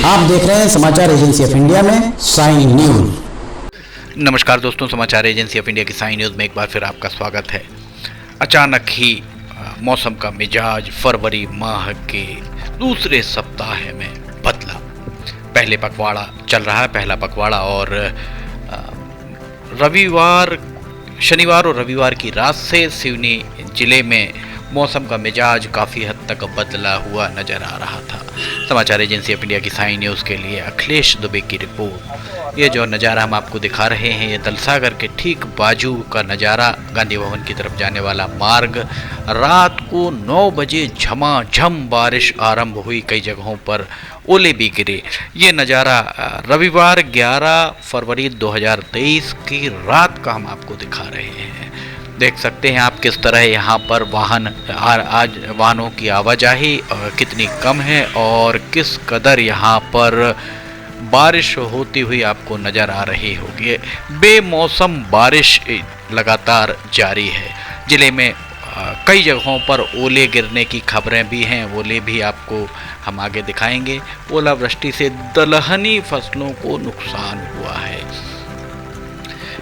आप देख रहे हैं समाचार एजेंसी ऑफ इंडिया में साइन न्यूज। नमस्कार दोस्तों, समाचार एजेंसी ऑफ इंडिया की साइन न्यूज़ में एक बार फिर आपका स्वागत है। अचानक ही मौसम का मिजाज फरवरी माह के दूसरे सप्ताह में बदला। पहले पखवाड़ा चल रहा है, पहला पखवाड़ा, और शनिवार और रविवार की रात से सिवनी जिले में मौसम का मिजाज काफ़ी हद तक बदला हुआ नज़र आ रहा था। समाचार एजेंसी ऑफ इंडिया की साइन न्यूज़ के लिए अखिलेश दुबे की रिपोर्ट। ये जो नज़ारा हम आपको दिखा रहे हैं, ये दलसागर के ठीक बाजू का नज़ारा, गांधी भवन की तरफ जाने वाला मार्ग। रात को 9 बजे झमाझम बारिश आरंभ हुई, कई जगहों पर ओले भी गिरे। ये नज़ारा रविवार 11 फरवरी 2023 की रात का हम आपको दिखा रहे हैं। देख सकते हैं आप किस तरह यहाँ पर आज वाहनों की आवाजाही कितनी कम है और किस कदर यहाँ पर बारिश होती हुई आपको नज़र आ रही होगी। बेमौसम बारिश लगातार जारी है। ज़िले में कई जगहों पर ओले गिरने की खबरें भी हैं, ओले भी आपको हम आगे दिखाएंगे। ओलावृष्टि से दलहनी फसलों को नुकसान हुआ है,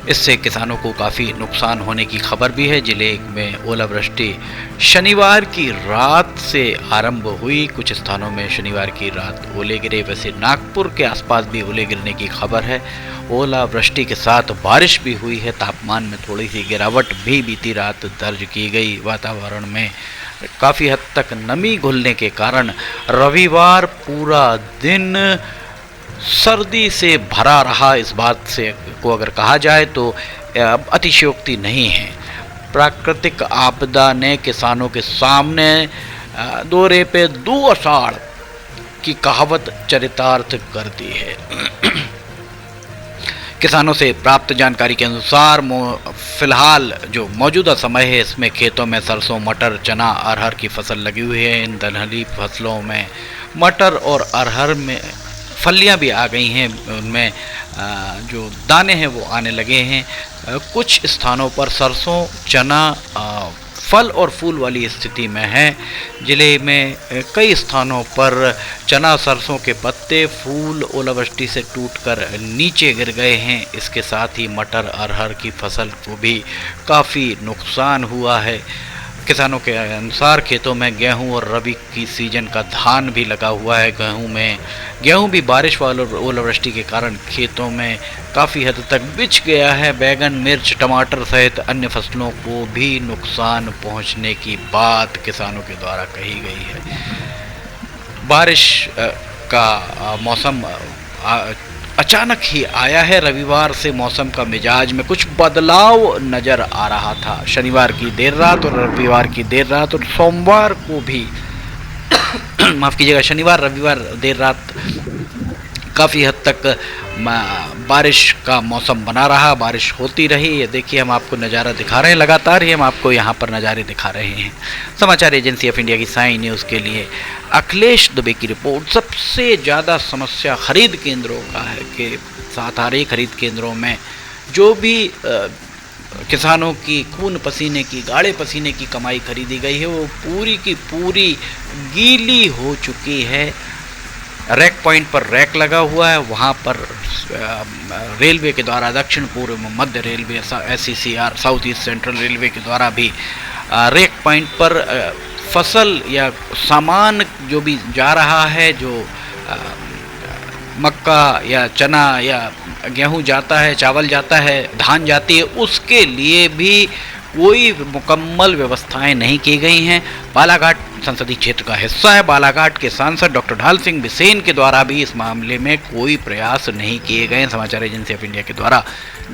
इससे किसानों को काफ़ी नुकसान होने की खबर भी है। जिले में ओलावृष्टि शनिवार की रात से आरंभ हुई, कुछ स्थानों में शनिवार की रात ओले गिरे। वैसे नागपुर के आसपास भी ओले गिरने की खबर है। ओलावृष्टि के साथ बारिश भी हुई है। तापमान में थोड़ी सी गिरावट भी बीती रात दर्ज की गई। वातावरण में काफ़ी हद तक नमी घुलने के कारण रविवार पूरा दिन सर्दी से भरा रहा। इस बात से को अगर कहा जाए तो अतिशयोक्ति नहीं है। प्राकृतिक आपदा ने किसानों के सामने दौरे पे 2 आषाढ़ की कहावत चरितार्थ कर दी है। किसानों से प्राप्त जानकारी के अनुसार फिलहाल जो मौजूदा समय है, इसमें खेतों में सरसों, मटर, चना, अरहर की फसल लगी हुई है। इन दलहनी फसलों में मटर और अरहर में फलियां भी आ गई हैं, उनमें जो दाने हैं वो आने लगे हैं। कुछ स्थानों पर सरसों, चना फल और फूल वाली स्थिति में है। ज़िले में कई स्थानों पर चना, सरसों के पत्ते, फूल ओलावृष्टि से टूटकर नीचे गिर गए हैं। इसके साथ ही मटर, अरहर की फसल को भी काफ़ी नुकसान हुआ है। किसानों के अनुसार खेतों में गेहूं और रबी की सीजन का धान भी लगा हुआ है। गेहूं भी बारिश वाले ओलावृष्टि के कारण खेतों में काफ़ी हद तक बिछ गया है। बैगन, मिर्च, टमाटर सहित अन्य फसलों को भी नुकसान पहुंचने की बात किसानों के द्वारा कही गई है। बारिश का मौसम अचानक ही आया है। रविवार से मौसम का मिजाज में कुछ बदलाव नज़र आ रहा था। शनिवार की देर रात और रविवार की देर रात और सोमवार को भी माफ़ कीजिएगा, शनिवार रविवार देर रात काफ़ी हद तक बारिश का मौसम बना रहा, बारिश होती रही। ये देखिए, हम आपको नज़ारा दिखा रहे हैं, लगातार ही हम आपको यहाँ पर नज़ारे दिखा रहे हैं। समाचार एजेंसी ऑफ इंडिया की साइन न्यूज़ के लिए अखिलेश दुबे की रिपोर्ट। सबसे ज़्यादा समस्या खरीद केंद्रों का है कि साथ आ रही खरीद केंद्रों में जो भी किसानों की खून पसीने की, गाढ़े पसीने की कमाई खरीदी गई है, वो पूरी की पूरी गीली हो चुकी है। रैक पॉइंट पर रैक लगा हुआ है, वहाँ पर रेलवे के द्वारा, दक्षिण पूर्व मध्य railway SECR, South East Central Railway के द्वारा भी रैक पॉइंट पर फसल या सामान जो भी जा रहा है, जो मक्का या चना या गेहूं जाता है, चावल जाता है, धान जाती है, उसके लिए भी कोई मुकम्मल व्यवस्थाएं नहीं की गई हैं। बालाघाट संसदीय क्षेत्र का हिस्सा है। बालाघाट के सांसद डॉक्टर ढाल सिंह बिसेन के द्वारा भी इस मामले में कोई प्रयास नहीं किए गए। समाचार एजेंसी ऑफ इंडिया के द्वारा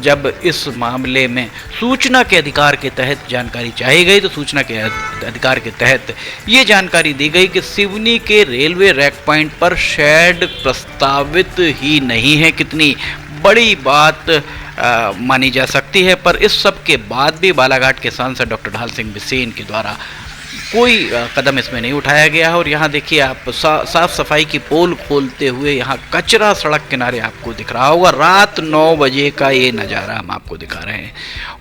जब इस मामले में सूचना के अधिकार के तहत जानकारी चाही गई, तो सूचना के अधिकार के तहत ये जानकारी दी गई कि सिवनी के रेलवे रैक पॉइंट पर शेड प्रस्तावित ही नहीं है। कितनी बड़ी बात मानी जा सकती है। पर इस सब के बाद भी बालाघाट के सांसद डॉक्टर ढाल सिंह बिसेन के द्वारा कोई कदम इसमें नहीं उठाया गया है। और यहाँ देखिए आप, साफ सफाई की पोल खोलते हुए यहाँ कचरा सड़क किनारे आपको दिख रहा होगा। रात 9 बजे का ये नज़ारा हम आपको दिखा रहे हैं।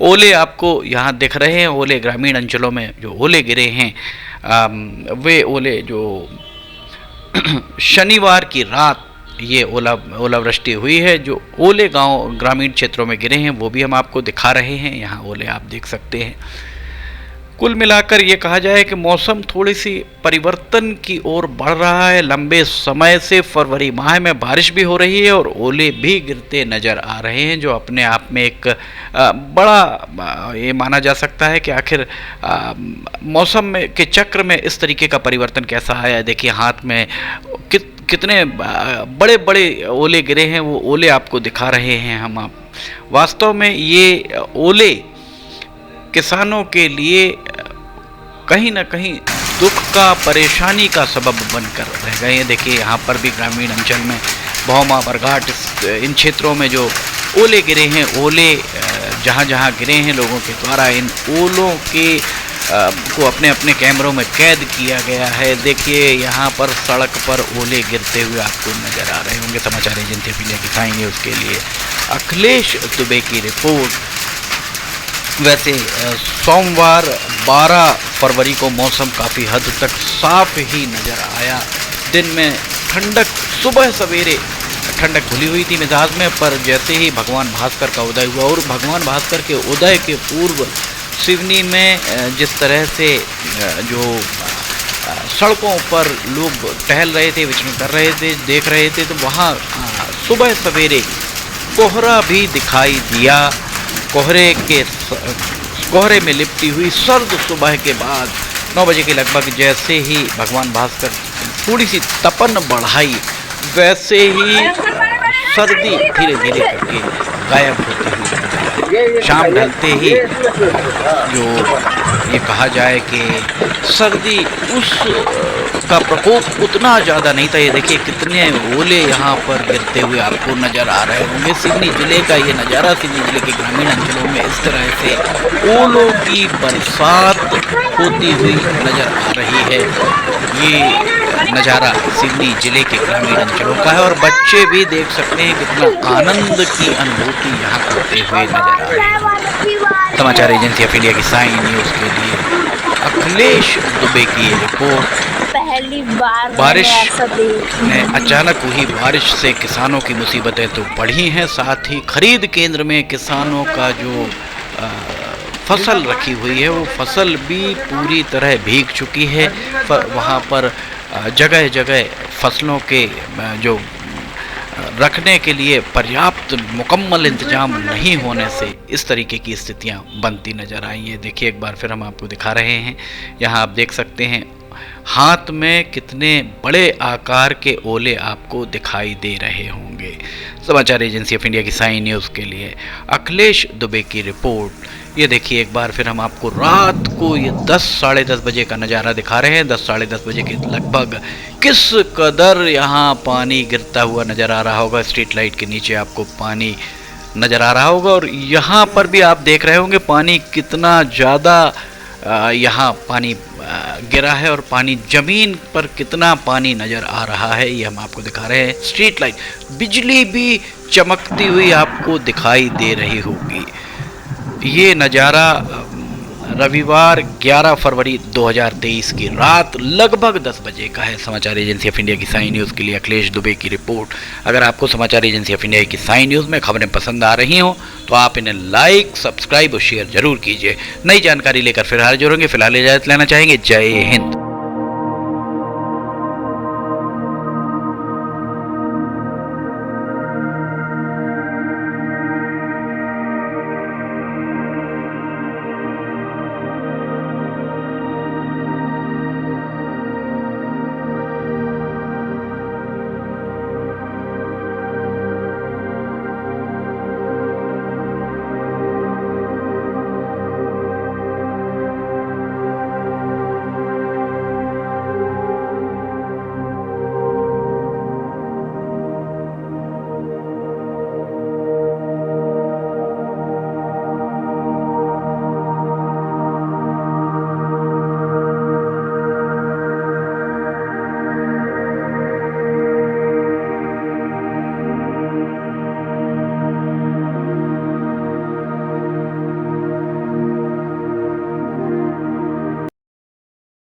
ओले आपको यहाँ दिख रहे हैं। ओले ग्रामीण अंचलों में जो ओले गिरे हैं, वे ओले जो शनिवार की रात ये ओलावृष्टि हुई है। जो ओले गांव ग्रामीण क्षेत्रों में गिरे हैं वो भी हम आपको दिखा रहे हैं। यहाँ ओले आप देख सकते हैं। कुल मिलाकर ये कहा जाए कि मौसम थोड़ी सी परिवर्तन की ओर बढ़ रहा है। लंबे समय से फरवरी माह में बारिश भी हो रही है और ओले भी गिरते नज़र आ रहे हैं, जो अपने आप में एक बड़ा ये माना जा सकता है कि आखिर मौसम में के चक्र में इस तरीके का परिवर्तन कैसा आया है। देखिए हाथ में कितने बड़े बड़े ओले गिरे हैं, वो ओले आपको दिखा रहे हैं हम। आप वास्तव में ये ओले किसानों के लिए कहीं ना कहीं दुख का, परेशानी का सबब बनकर रह गए हैं। देखिए यहाँ पर भी ग्रामीण अंचल में भौमा, बरघाट, इन क्षेत्रों में जो ओले गिरे हैं, ओले जहाँ जहाँ गिरे हैं लोगों के द्वारा इन ओलों के को अपने अपने कैमरों में कैद किया गया है। देखिए यहाँ पर सड़क पर ओले गिरते हुए आपको नज़र आ रहे होंगे। समाचार एजेंसी ऑफ इंडिया की साइन न्यूज़ के लिए अखिलेश दुबे की रिपोर्ट। वैसे सोमवार 12 फरवरी को मौसम काफ़ी हद तक साफ ही नज़र आया। दिन में ठंडक, सुबह सवेरे ठंडक घुली हुई थी मिजाज में, पर जैसे ही भगवान भास्कर का उदय हुआ और भगवान भास्कर के उदय के पूर्व सिवनी में जिस तरह से जो सड़कों पर लोग टहल रहे थे, विचरण कर रहे थे, देख रहे थे, तो वहाँ सुबह सवेरे कोहरा भी दिखाई दिया। कोहरे में लिपटी हुई सर्द सुबह के बाद 9 बजे के लगभग जैसे ही भगवान भास्कर थोड़ी सी तपन बढ़ाई, वैसे ही सर्दी धीरे धीरे करके गायब होती हुई। शाम ढलते ही जो ये कहा जाए कि सर्दी उस का प्रकोप उतना ज़्यादा नहीं था। ये देखिए कितने ओले यहाँ पर गिरते हुए आपको नज़र आ रहे होंगे। सिवनी ज़िले का ये नज़ारा, सिवनी ज़िले के ग्रामीण अंचलों में इस तरह से ओलों की बरसात होती हुई नज़र आ रही है। ये नज़ारा सिवनी ज़िले के ग्रामीण अंचलों का है और बच्चे भी देख सकते हैं कितना आनंद की अनुभूति यहाँ करते हुए नजर आ रही है। समाचार एजेंसी ऑफ इंडिया की साइन न्यूज़ के लिए अखिलेश दुबे की ये रिपोर्ट। पहली बार बारिश में अचानक हुई बारिश से किसानों की मुसीबतें तो बढ़ी हैं, साथ ही खरीद केंद्र में किसानों का जो फसल रखी हुई है वो फसल भी पूरी तरह भीग चुकी है। वहाँ पर जगह जगह फसलों के जो रखने के लिए पर्याप्त मुकम्मल इंतजाम नहीं होने से इस तरीके की स्थितियां बनती नज़र आई हैं। देखिए एक बार फिर हम आपको दिखा रहे हैं। यहाँ आप देख सकते हैं हाथ में कितने बड़े आकार के ओले आपको दिखाई दे रहे होंगे। समाचार एजेंसी ऑफ इंडिया की साइन न्यूज़ के लिए अखिलेश दुबे की रिपोर्ट। ये देखिए एक बार फिर हम आपको रात को ये 10 साढ़े 10 बजे का नज़ारा दिखा रहे हैं। 10 साढ़े 10 बजे के लगभग किस कदर यहाँ पानी गिरता हुआ नज़र आ रहा होगा। स्ट्रीट लाइट के नीचे आपको पानी नज़र आ रहा होगा और यहाँ पर भी आप देख रहे होंगे पानी कितना ज़्यादा यहाँ पानी गिरा है और पानी ज़मीन पर कितना पानी नज़र आ रहा है ये हम आपको दिखा रहे हैं। स्ट्रीट लाइट, बिजली भी चमकती हुई आपको दिखाई दे रही होगी। ये नज़ारा रविवार 11 फरवरी 2023 की रात लगभग 10 बजे का है। समाचार एजेंसी ऑफ इंडिया की साइन न्यूज़ के लिए अखिलेश दुबे की रिपोर्ट। अगर आपको समाचार एजेंसी ऑफ इंडिया की साइन न्यूज़ में खबरें पसंद आ रही हों तो आप इन्हें लाइक, सब्सक्राइब और शेयर जरूर कीजिए। नई जानकारी लेकर फिर हाजिर होंगे। फिलहाल इजाज़त लेना चाहेंगे। जय हिंद।